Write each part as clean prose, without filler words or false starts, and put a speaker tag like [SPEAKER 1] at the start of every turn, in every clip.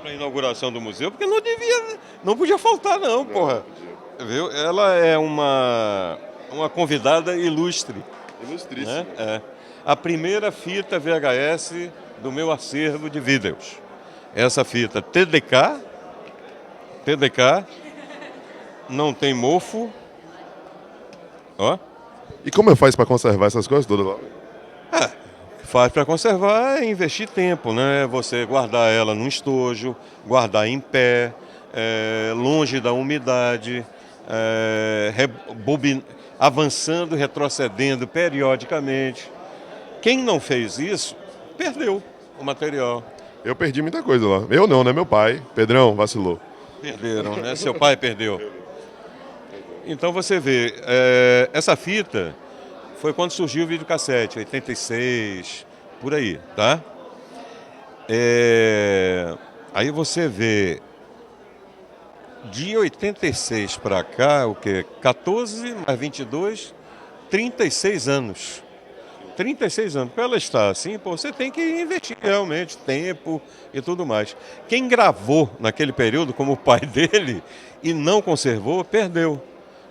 [SPEAKER 1] Para a inauguração do museu, porque não podia faltar não, porra. Viu? Ela é uma convidada ilustre,
[SPEAKER 2] Ilustríssimo.
[SPEAKER 1] né? É. A primeira fita VHS do meu acervo de vídeos. Essa fita TDK, não tem mofo, ó.
[SPEAKER 2] E como faz para conservar essas coisas todas lá?
[SPEAKER 1] Faz para conservar é investir tempo, né? Você guardar ela num estojo, guardar em pé, longe da umidade, avançando, retrocedendo periodicamente. Quem não fez isso, perdeu o material.
[SPEAKER 2] Eu perdi muita coisa lá. Eu não, né? Meu pai. Pedrão, vacilou.
[SPEAKER 1] Perderam, né? Seu pai perdeu. Então você vê, essa fita foi quando surgiu o videocassete, 86, por aí, tá? Aí você vê, de 86 para cá, o quê? 14 mais 22, 36 anos. 36 anos. Para ela estar assim, pô, você tem que investir realmente tempo e tudo mais. Quem gravou naquele período, como o pai dele, e não conservou, perdeu.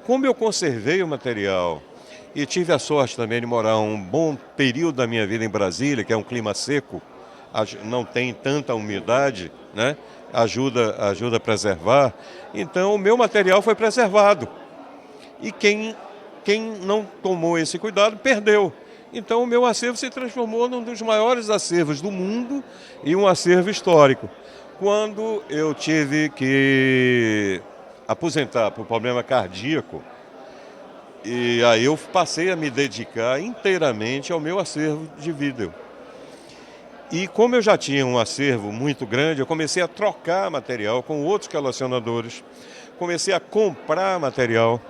[SPEAKER 1] Como eu conservei o material e tive a sorte também de morar um bom período da minha vida em Brasília, que é um clima seco, não tem tanta umidade, né? Ajuda a preservar. Então, o meu material foi preservado. E quem não tomou esse cuidado, perdeu. Então, o meu acervo se transformou num dos maiores acervos do mundo e um acervo histórico. Quando eu tive que aposentar por problema cardíaco, e aí eu passei a me dedicar inteiramente ao meu acervo de vídeo. E como eu já tinha um acervo muito grande, eu comecei a trocar material com outros colecionadores, comecei a comprar material,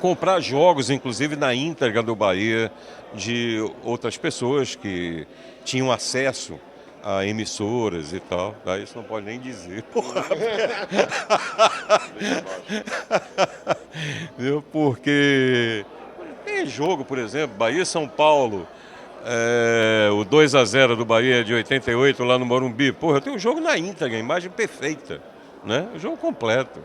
[SPEAKER 1] comprar jogos, inclusive na íntegra do Bahia, de outras pessoas que tinham acesso a emissoras e tal. Tá? Isso não pode nem dizer. Porra. Viu? Porque tem jogo, por exemplo, Bahia-São Paulo, o 2-0 do Bahia de 88 lá no Morumbi. Porra, eu tenho um jogo na íntegra, imagem perfeita, né? O jogo completo.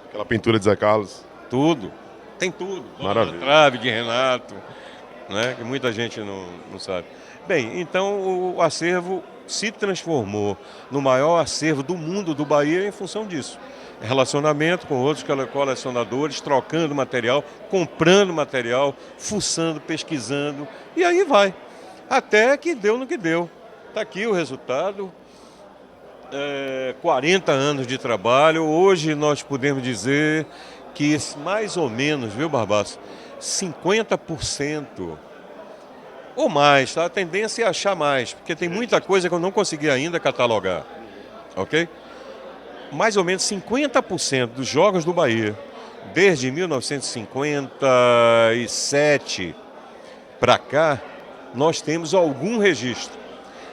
[SPEAKER 2] Aquela pintura de Zé Carlos.
[SPEAKER 1] Tudo. Tem tudo.
[SPEAKER 2] Maravilha.
[SPEAKER 1] Trave de Renato, né? Que muita gente não sabe. Bem, então o acervo se transformou no maior acervo do mundo do Bahia em função disso. Relacionamento com outros colecionadores, trocando material, comprando material, fuçando, pesquisando, e aí vai. Até que deu no que deu. Está aqui o resultado. 40 anos de trabalho. Hoje nós podemos dizer que mais ou menos, viu, Barbaço, 50% ou mais, tá? A tendência é achar mais, porque tem muita coisa que eu não consegui ainda catalogar, ok? Mais ou menos 50% dos jogos do Bahia, desde 1957 para cá, nós temos algum registro.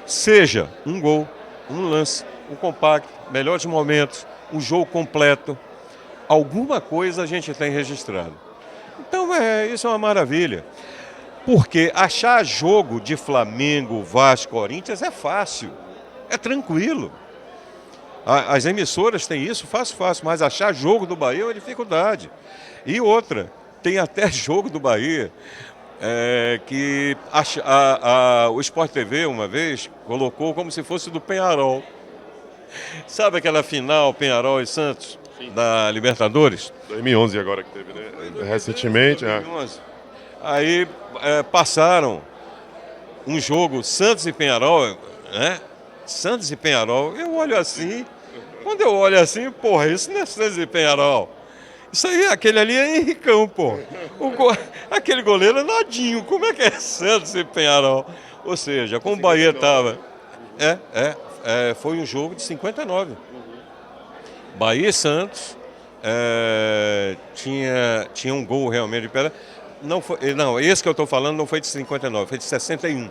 [SPEAKER 1] Seja um gol, um lance, um compacto, melhores momentos, um jogo completo. Alguma coisa a gente tem registrado. Então, isso é uma maravilha. Porque achar jogo de Flamengo, Vasco, Corinthians é fácil, é tranquilo. As emissoras têm isso, fácil, mas achar jogo do Bahia é uma dificuldade. E outra, tem até jogo do Bahia que o Sport TV, uma vez, colocou como se fosse do Penharol. Sabe aquela final Penharol e Santos, da Libertadores?
[SPEAKER 2] 2011 agora que teve, né? Recentemente.
[SPEAKER 1] 2011. Aí passaram um jogo Santos e Penharol, né? Santos e Penharol. Eu olho assim, quando eu olho assim, porra, isso não é Santos e Penharol. Isso aí, aquele ali é Henricão, pô. Aquele goleiro é Nadinho. Como é que é Santos e Penharol? Ou seja, como o Bahia estava... foi um jogo de 59. Bahia e Santos. Tinha um gol realmente de pedra. Não, esse que eu estou falando não foi de 59, foi de 61.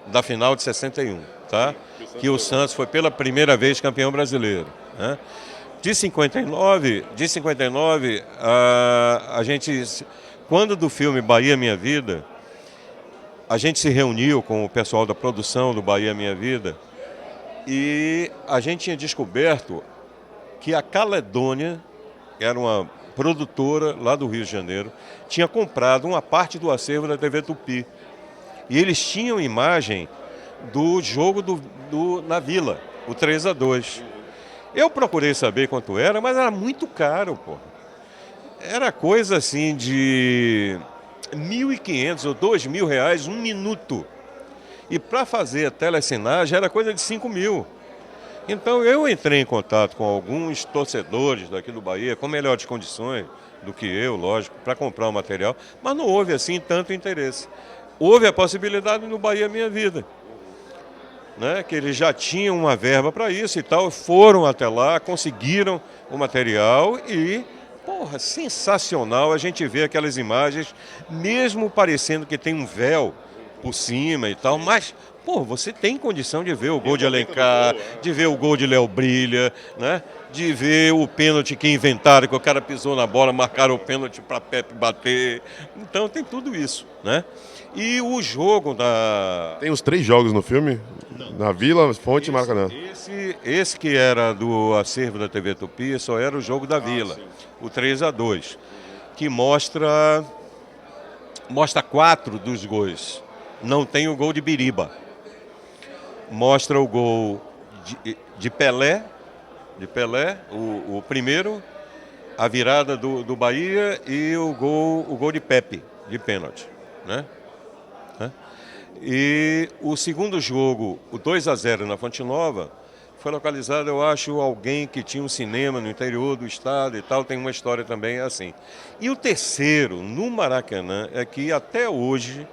[SPEAKER 1] Da final de 61, tá? Que o Santos foi pela primeira vez campeão brasileiro, né? De 59, a gente, quando do filme Bahia Minha Vida, a gente se reuniu com o pessoal da produção do Bahia Minha Vida E a gente tinha descoberto que a Caledônia, que era uma produtora lá do Rio de Janeiro, tinha comprado uma parte do acervo da TV Tupi. E eles tinham imagem do jogo na Vila, o 3-2. Eu procurei saber quanto era, mas era muito caro, pô. Era coisa assim de 1.500 ou 2.000 reais um minuto. E para fazer a telecinagem era coisa de 5.000. Então eu entrei em contato com alguns torcedores daqui do Bahia, com melhores condições do que eu, lógico, para comprar o material, mas não houve assim tanto interesse. Houve a possibilidade no Bahia Minha Vida, né, que eles já tinham uma verba para isso e tal, foram até lá, conseguiram o material e, porra, sensacional a gente vê aquelas imagens, mesmo parecendo que tem um véu por cima e tal, mas, pô, você tem condição de ver o gol de Alencar, de ver o gol de Léo Brilha, né? De ver o pênalti que inventaram, que o cara pisou na bola, marcaram o pênalti para Pepe bater. Então tem tudo isso, né? E o jogo da...
[SPEAKER 2] Tem os 3 jogos no filme? Na Vila, Fonte e Maracanã.
[SPEAKER 1] Esse que era do acervo da TV Tupi só era o jogo da Vila, o 3-2, que mostra 4 dos gols. Não tem o gol de Biriba. Mostra o gol de Pelé, o primeiro, a virada do Bahia e o gol de Pepe, de pênalti, né? E o segundo jogo, o 2-0 na Fonte Nova, foi localizado, eu acho, alguém que tinha um cinema no interior do estado e tal, tem uma história também assim. E o terceiro, no Maracanã, é que até hoje...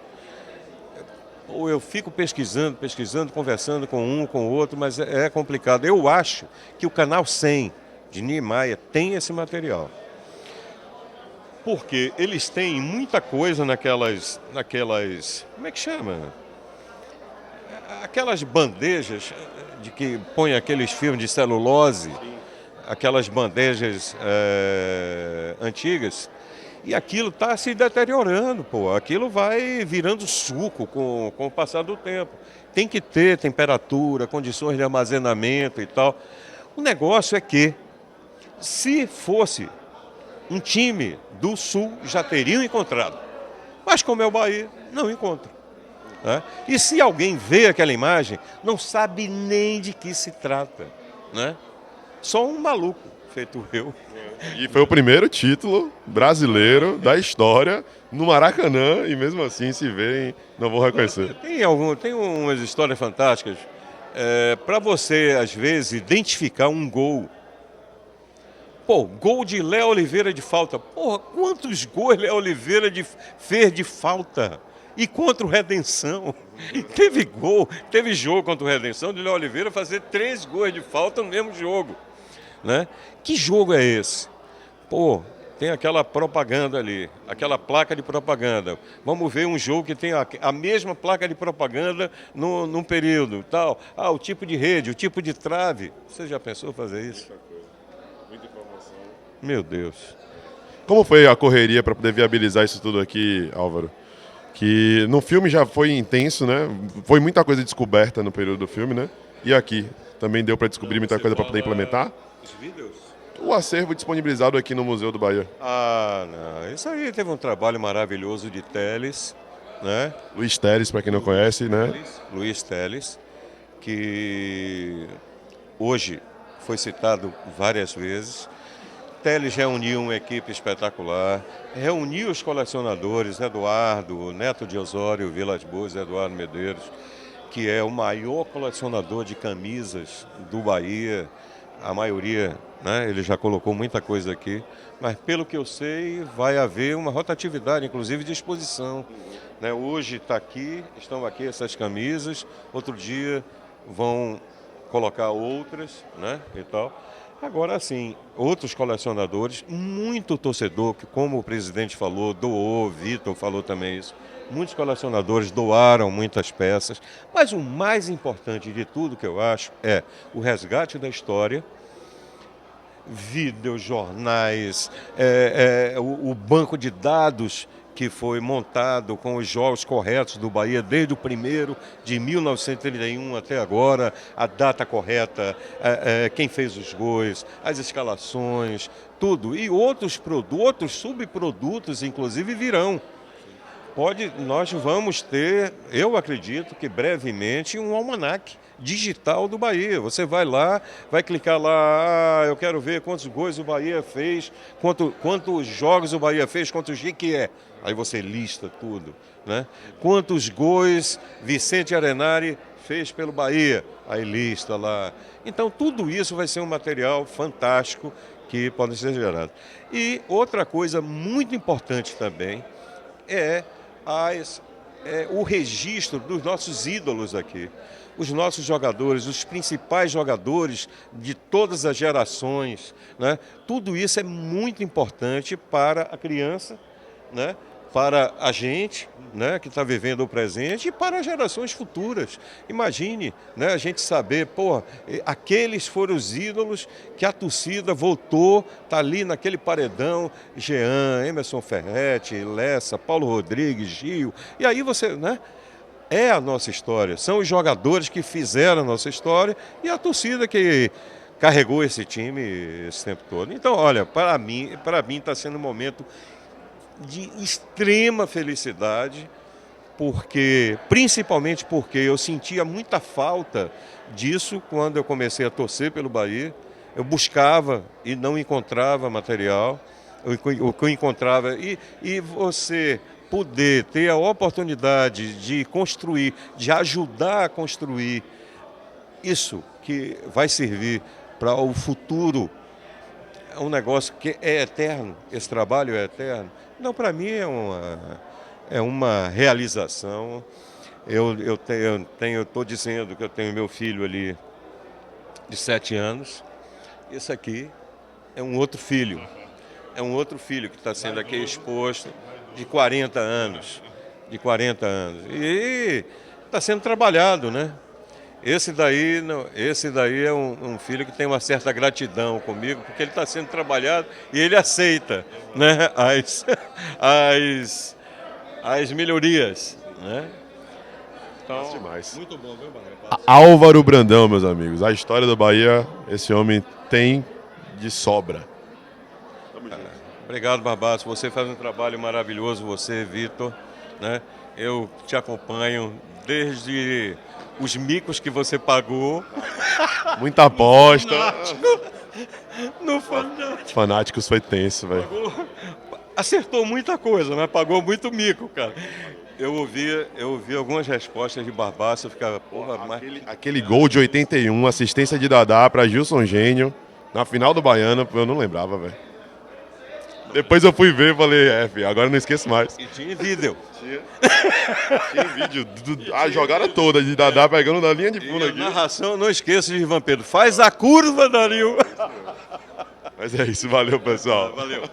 [SPEAKER 1] Ou eu fico pesquisando, conversando com um, com o outro, mas é complicado. Eu acho que o Canal 100 de Niemeyer tem esse material. Porque eles têm muita coisa naquelas, como é que chama? Aquelas bandejas de que põe aqueles filmes de celulose, aquelas bandejas antigas. E aquilo está se deteriorando, pô. Aquilo vai virando suco com o passar do tempo. Tem que ter temperatura, condições de armazenamento e tal. O negócio é que, se fosse um time do Sul, já teriam encontrado. Mas como é o Bahia, não encontra, né? E se alguém vê aquela imagem, não sabe nem de que se trata, né? Só um maluco, feito eu.
[SPEAKER 2] E foi o primeiro título brasileiro da história no Maracanã, e mesmo assim, se verem, não vou reconhecer.
[SPEAKER 1] Tem umas histórias fantásticas. Para você, às vezes, identificar um gol. Pô, gol de Léo Oliveira de falta. Porra, quantos gols Léo Oliveira fez de falta? E contra o Redenção. Teve jogo contra o Redenção de Léo Oliveira fazer 3 gols de falta no mesmo jogo, né? Que jogo é esse? Pô, tem aquela propaganda ali, aquela placa de propaganda. Vamos ver um jogo que tem a mesma placa de propaganda num período, tal. Ah, o tipo de rede, o tipo de trave. Você já pensou fazer isso?
[SPEAKER 2] Muita informação.
[SPEAKER 1] Meu Deus.
[SPEAKER 2] Como foi a correria para poder viabilizar isso tudo aqui, Álvaro? Que no filme já foi intenso, né? Foi muita coisa descoberta no período do filme, né? E aqui também deu para descobrir muita coisa para poder implementar.
[SPEAKER 1] Os vídeos?
[SPEAKER 2] O acervo disponibilizado aqui no Museu do Bahia.
[SPEAKER 1] Ah, não. Isso aí teve um trabalho maravilhoso de Teles, né?
[SPEAKER 2] Luiz Teles, para quem não conhece, né?
[SPEAKER 1] Luiz Teles, que hoje foi citado várias vezes. Teles reuniu uma equipe espetacular, reuniu os colecionadores, Eduardo, Neto de Osório, Vilas Boas, Eduardo Medeiros, que é o maior colecionador de camisas do Bahia. A maioria, né, ele já colocou muita coisa aqui, mas pelo que eu sei, vai haver uma rotatividade, inclusive de exposição, né? Hoje estão aqui essas camisas, outro dia vão colocar outras, né, e tal. Agora, sim, outros colecionadores, muito torcedor, que como o presidente falou, doou, Vitor falou também isso, muitos colecionadores doaram muitas peças, mas o mais importante de tudo que eu acho é o resgate da história, vídeos, jornais, o banco de dados que foi montado com os jogos corretos do Bahia, desde o primeiro de 1931 até agora, a data correta, quem fez os gols, as escalações, tudo. E outros subprodutos, inclusive, virão. Nós vamos ter, eu acredito que brevemente, um almanaque digital do Bahia. Você vai lá, vai clicar lá, eu quero ver quantos gols o Bahia fez, quantos jogos o Bahia fez, quantos dias que é. Aí você lista tudo, né? Quantos gols Vicente Arenari fez pelo Bahia, aí lista lá. Então tudo isso vai ser um material fantástico que pode ser gerado. E outra coisa muito importante também é o registro dos nossos ídolos aqui. Os nossos jogadores, os principais jogadores de todas as gerações, né? Tudo isso é muito importante para a criança, né? Para a gente, né, que está vivendo o presente, e para as gerações futuras. Imagine, né, a gente saber, aqueles foram os ídolos que a torcida voltou, está ali naquele paredão, Jean, Emerson Ferretti, Lessa, Paulo Rodrigues, Gil, e aí você, né, é a nossa história, são os jogadores que fizeram a nossa história e a torcida que carregou esse time esse tempo todo. Então, olha, para mim está sendo um momento de extrema felicidade, principalmente porque eu sentia muita falta disso quando eu comecei a torcer pelo Bahia. Eu buscava e não encontrava material, o que eu encontrava, e você poder ter a oportunidade de construir, de ajudar a construir isso que vai servir para o futuro. É um negócio que é eterno, esse trabalho é eterno. Não, para mim é uma realização. Eu estou dizendo que eu tenho meu filho ali de 7 anos. Esse aqui é um outro filho. É um outro filho que está sendo aqui exposto, de 40 anos. E está sendo trabalhado, né? Esse daí é um filho que tem uma certa gratidão comigo, porque ele está sendo trabalhado e ele aceita, né, as melhorias, né? Então,
[SPEAKER 2] demais.
[SPEAKER 1] muito bom, viu, Bahia?
[SPEAKER 2] Álvaro Brandão, meus amigos. A história do Bahia, esse homem tem de sobra.
[SPEAKER 1] Obrigado, Barbaço. Você faz um trabalho maravilhoso, você, Vitor, né? Eu te acompanho desde os micos que você pagou.
[SPEAKER 2] Muita aposta.
[SPEAKER 1] No Fanático.
[SPEAKER 2] Fanáticos foi tenso, velho.
[SPEAKER 1] Acertou muita coisa, mas pagou muito mico, cara. Eu ouvi algumas respostas de Barbaço, eu ficava,
[SPEAKER 2] Aquele gol de 81, assistência de Dadá para Gilson Gênio, na final do Baiano, eu não lembrava, velho. Depois eu fui ver e falei, agora eu não esqueço mais.
[SPEAKER 1] E tinha vídeo.
[SPEAKER 2] Tinha vídeo, a jogada toda de Dadá pegando na linha de fundo aqui.
[SPEAKER 1] Narração, não esqueça de Ivan Pedro. Faz a curva, Dario.
[SPEAKER 2] Mas é isso, valeu, pessoal.
[SPEAKER 1] Valeu.